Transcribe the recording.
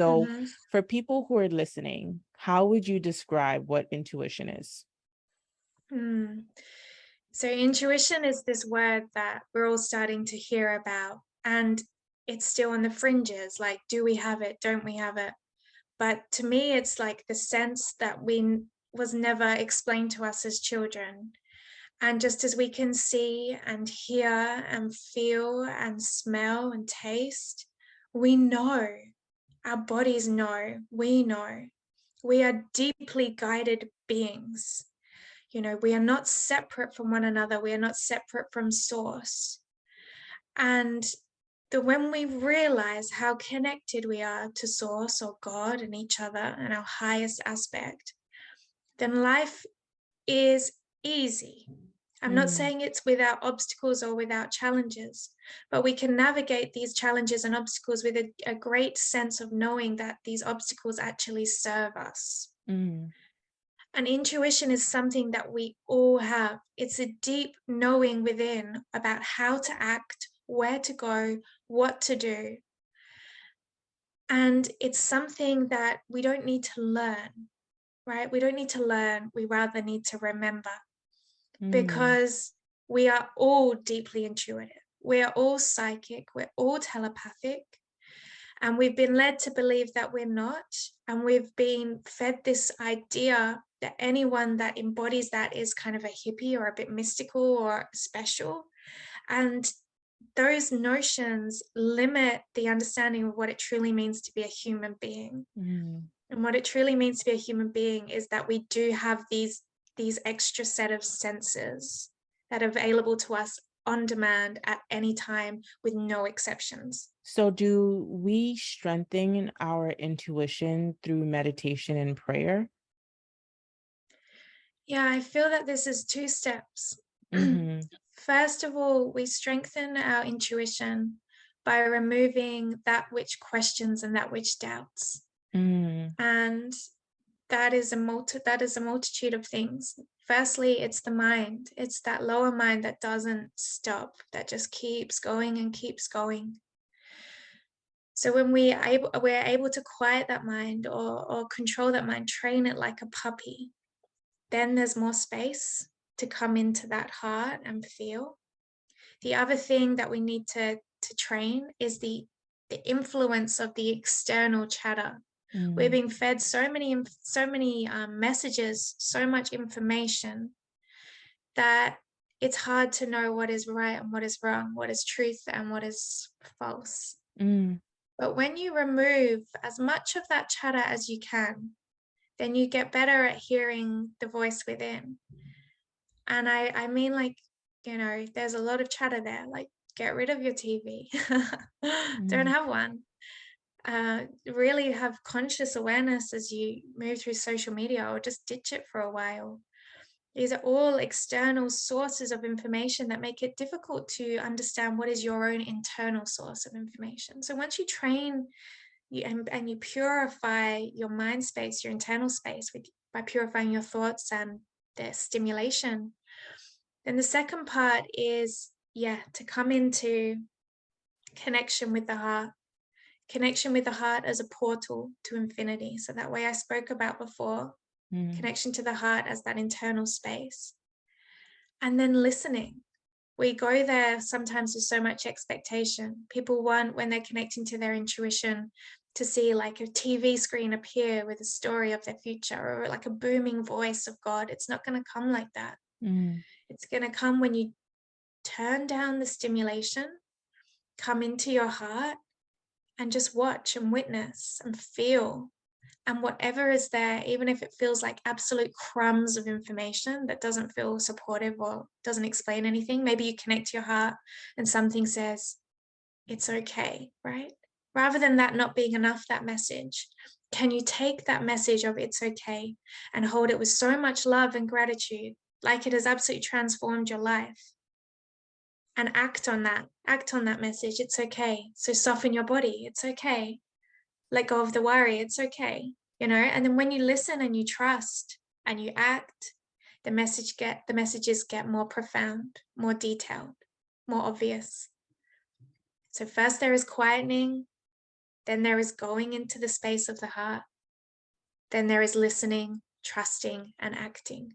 So Mm-hmm. for people who are listening, how would you describe what intuition is? So intuition is this word that we're all starting to hear about, and it's still on the fringes. Like, do we have it? Don't we have it? But to me, it's like the sense that was never explained to us as children. And just as we can see and hear and feel and smell and taste, we know, our bodies know, we know. We are deeply guided beings. We are not separate from one another. We are not separate from source. And when we realize how connected we are to source or God and each other and our highest aspect, then life is easy. I'm not saying it's without obstacles or without challenges, but we can navigate these challenges and obstacles with a great sense of knowing that these obstacles actually serve us. And intuition is something that we all have. It's a deep knowing within about how to act, where to go, what to do. And it's something that we don't need to learn, right? We don't need to learn. We rather need to remember, because we are all deeply intuitive. We are all psychic. We're all telepathic. And we've been led to believe that we're not. And we've been fed this idea that anyone that embodies that is kind of a hippie or a bit mystical or special. And those notions limit the understanding of what it truly means to be a human being. And what it truly means to be a human being is that we do have these extra set of senses that are available to us on demand at any time with no exceptions. So do we strengthen our intuition through meditation and prayer? Yeah, I feel that this is two steps. First of all, we strengthen our intuition by removing that which questions and that which doubts. And that is a multitude of things. Firstly, it's the mind. It's that lower mind that doesn't stop, that just keeps going and keeps going. So when we're able to quiet that mind or control that mind, train it like a puppy, then there's more space to come into that heart and feel. The other thing that we need to train is the influence of the external chatter. We're being fed so many messages, so much information, that it's hard to know what is right and what is wrong, what is truth and what is false. But when you remove as much of that chatter as you can, then you get better at hearing the voice within. And I mean, like, there's a lot of chatter there. Like, get rid of your TV. Don't have one. Really have conscious awareness as you move through social media, or just ditch it for a while. These are all external sources of information that make it difficult to understand what is your own internal source of information. So once you train and you purify your mind space, your internal space, by purifying your thoughts and their stimulation, then the second part is, to come into connection with the heart. Connection with the heart as a portal to infinity. So that way I spoke about before, connection to the heart as that internal space. And then listening. We go there sometimes with so much expectation. People want, when they're connecting to their intuition, to see like a TV screen appear with a story of their future, or like a booming voice of God. It's not going to come like that. It's going to come when you turn down the stimulation, come into your heart, and just watch and witness and feel. And whatever is there, even if it feels like absolute crumbs of information that doesn't feel supportive or doesn't explain anything, maybe you connect to your heart and something says, it's okay, right? Rather than that not being enough, that message, can you take that message of it's okay and hold it with so much love and gratitude, like it has absolutely transformed your life, and act on that message. It's okay. So soften your body. It's okay. Let go of the worry. It's okay. And then when you listen and you trust and you act, the messages get more profound, more detailed, more obvious. So first there is quietening, Then there is going into the space of the heart. Then there is listening, trusting, and acting.